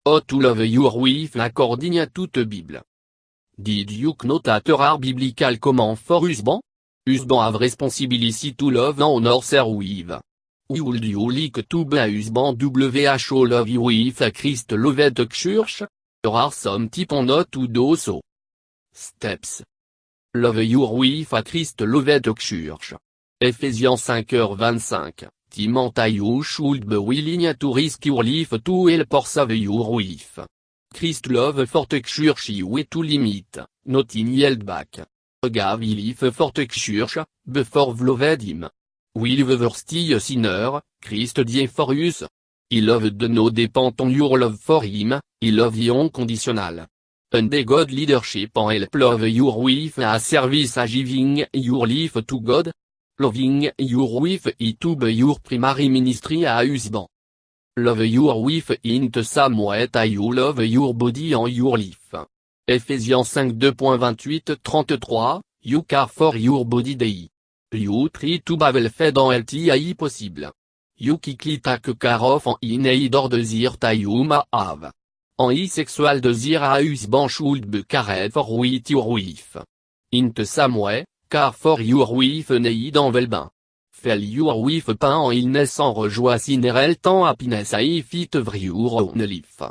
Oh to love your wife according to the Bible. Did you know that there are biblical command for husband? Husband have responsibility to love and honor their wife. Would you like to be a husband who love your wife a Christ loved the church? There are some tips on how to do so. Steps. Love your wife a Christ loved the church. Ephesians 5:25. Timothy you should be willing to risk your life to help or save your wife. Christ love for the church way to limit, not in held back. Gave life for the church, before loved him. Will ever still a sinner, Christ died for us. He loved no depend on your love for him, he loved you unconditional. And the God leadership and help love your wife a service a giving your life to God. Loving your wife is to be your primary ministry a husband. Love your wife in the same way that you love your body and your life. Ephesians 5:2.28-33, you care for your body day. You try to be well fed and healthy as possible. You quickly take care of and in need or desire that you may have. And sexual desire a husband should be cared for with your wife. In the same way, care for your wife need and well-being. Feel your wife pain and illness en rejoice in health and happiness if it ever your own life.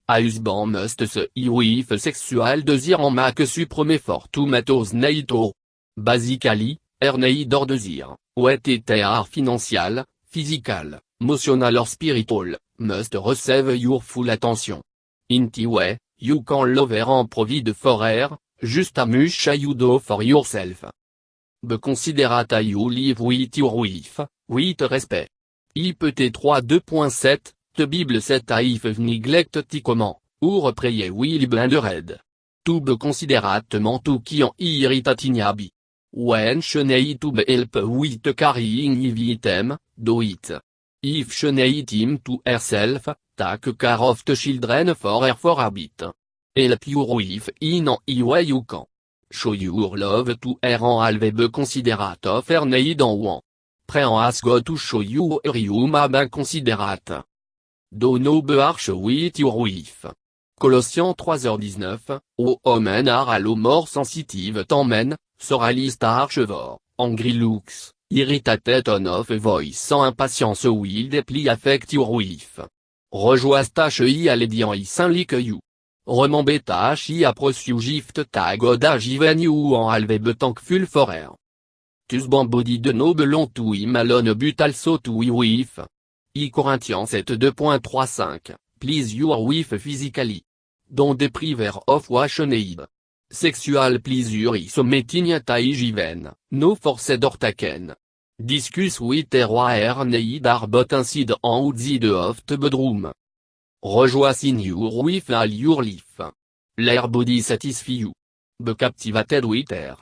A husband must see wife sexual desire and make supreme effort to meet those needs. Basically, her need or desire, whether it are financial, physical, emotional or spiritual, must receive your full attention. In the way, you can love her and provide for her, just as much as you do for yourself. Be considerate as you live with your wife, with respect. IPT 3:2.7, the Bible said if neglect the command, or pray will be hindered. To be considerate to qui en irritating be. When she need to be help with carrying with him, do it. If she need him to herself, take care of the children for her for a bit. Help your wife in any way you can. Show your love to her and always be considerate of her need and want. Pray and ask God to show you her you may be considerate. Do no be harsh with your wife. Colossiens 3:19, O women are all more sensitive than men, soralist archevore, angry looks, irritated on of a voice sans impatience will deeply affect your wife. Rejoice tâche I à l'édiant I saint like you. Remember tâche I approach you gift ta God a given you en alve be thankful for her. Husband body de no belong to him alone but also to your wife. I Corinthiens 7:2.35, please your wife physically. Don't deprive her of what she need. Sexual pleasure is something that is given, no forced or taken. Discuss with her what her need are but inside and outside of the bedroom. Rejoice in your wife all your life. Let her body satisfy you. Be captivated with her.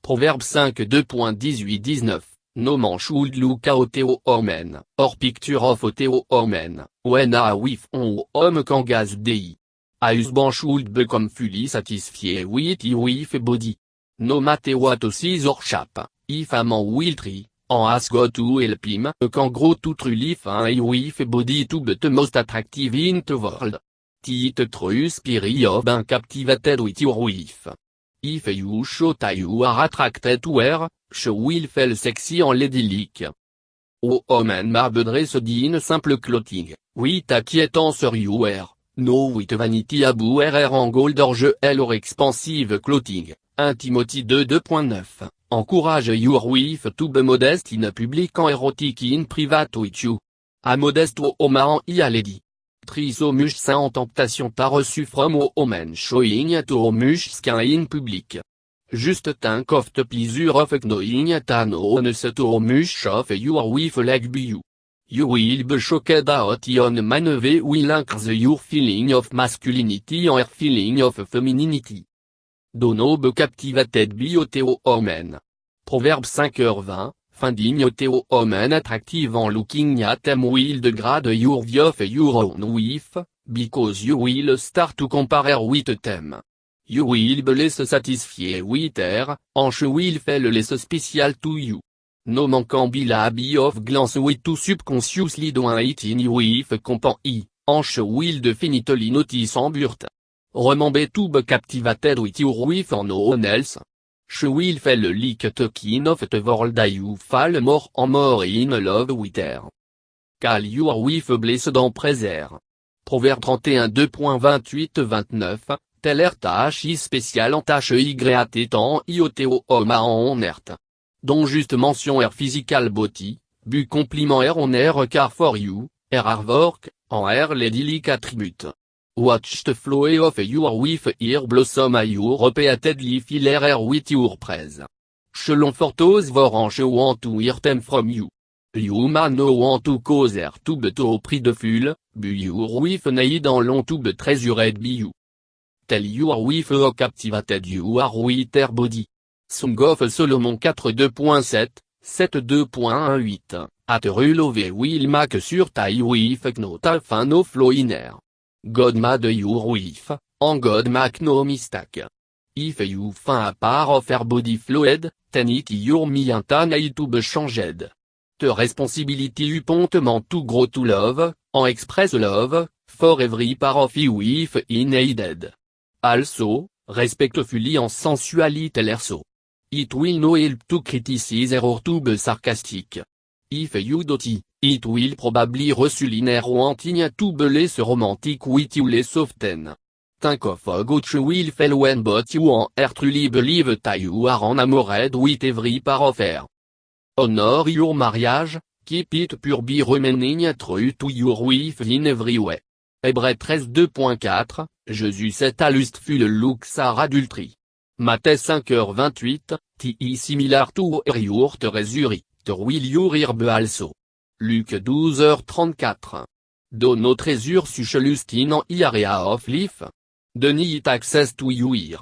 Proverbe 5:2.18-19, no man should look out a woman, or picture of a woman, when a wife or homme can gaze dei. A husband should become fully satisfied with his wife body. No matter what sees or shape, if a man will try, and ask God to help him, can grow to truly find his wife body to be the most attractive in the world. The true spirit of being captivated with your wife. If you show that you are attracted to her, she will feel sexy and ladylike. O woman may be dressed in simple clothing, with a quiet answer you wear. No with vanity about her and gold or jewel or expensive clothing. 1 Timothy 2:2.9, encourage your wife to be modest in public and erotic in private with you. A modest woman is a lady. Try so much sans temptation ta reçu from women showing to much skin in public. Just think of the pleasure of knowing that no one set to much of your wife like you. You will be shocked at yon maneuver will increase your feeling of masculinity and her feeling of femininity. Do no be captivated by a woman. Proverbe 5:20, finding a woman attractive and looking at them will degrade your view of your own wife, because you will start to compare her with them. You will be less satisfied with her, and she will feel less special to you. No man can be la habit of glance with to subconsciously doing it in your wife company, Anche will definitely notice en burt. Remember to be captivated with your wife or no one else. She will feel like talking of the world you fall more and more in love with her. Call your wife blessed en préserve. Proverbe 31 2.28-29, tel er tâche spéciale en tâche yat tant ioteo oma en ert. Dont juste mention physical body, bu compliment on car for you, hard work, en l'idyllic attribute. Watch the flow of your wife here blossom a your repeatedly filer with your praise. Selon photos voranche want to hear them from you. You man no want to cause her to be au prix de full, bu your wife need en long to be treasured by you. Tell your wife how captivated you are with her body. Song of Solomon 4.2.7, 7.2.18, at rulove will make sur thy wife not a fan of flow in her. God made your wife, and God make no mistake. If you find a part of her body fluid, then it your mianta need to be changed. The responsibility upon to grow to love, and express love, for every part of your wife in needed. Also, respectfully and sensuality l'erso. It will no help to criticize or to be sarcastic. If you doughty, it will probably resuliner wanting to be less romantic with you less often. Think of a good will feel when but you and her truly believe that you are enamored with every part of her. Honor your marriage, keep it pure be remaining true to your wife in every way. Hébreux 13.2.4, Jésus à lustful looks are adultery. Matthieu 5h28, ti similar to your resurrect, will your herbe also. Luc 12h34. Do no treasure such lust in an area of life. Deny it access to your ear.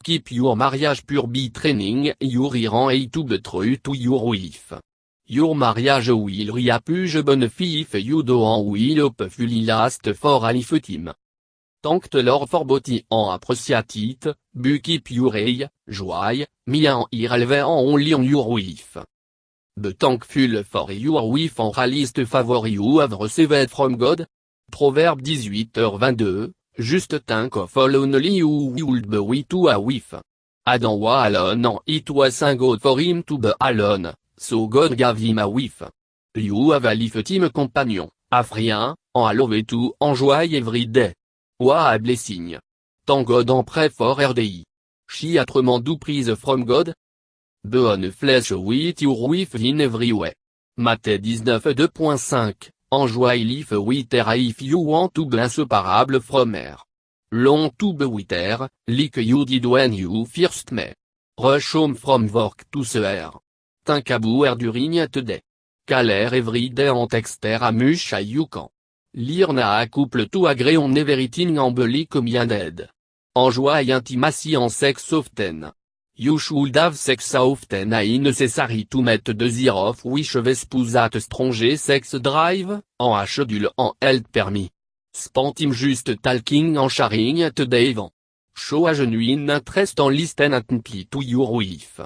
Keep your marriage pure be training your ear and to be true to your wife. Your marriage will reappuge benefit if you do and will hopefully last for a lifetime. Thank the Lord for body and appreciate it, but keep your eye, joy, me and irrelevant only on your wife. Be thankful for your wife and release the favor you have received from God. Proverbe 18h22, just think of all only you would be with to a wife. Adam was alone and it was good for him to be alone, so God gave him a wife. You have a lifetime companion, a friend, and a love to enjoy every day. What a blessing. Thank God and pray for her day. She autrement do praise from God. Be on flesh with your wife in every way. Matthieu 19.2.5, enjoy life with her if you want to be inseparable from her. Long to be with her, like you did when you first met. Rush home from work to see her. Think about her during today. Call her every day and text her as much as you can. Learn a couple to agree on everything and be like minded. Enjoy intimacy and sex often. You should have sex often and necessary to meet the desire of wish spouse at strong sex drive, en a schedule en health permis. Spend time just talking and sharing today even. Show a genuine interest and listen attentively to your wife.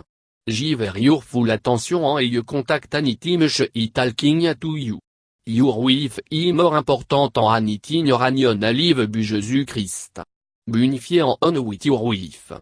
Give her your full attention and you contact anytime she is talking to you. Your wife is more important than anything your union live by Jesus Christ. Unifié en one with your wife.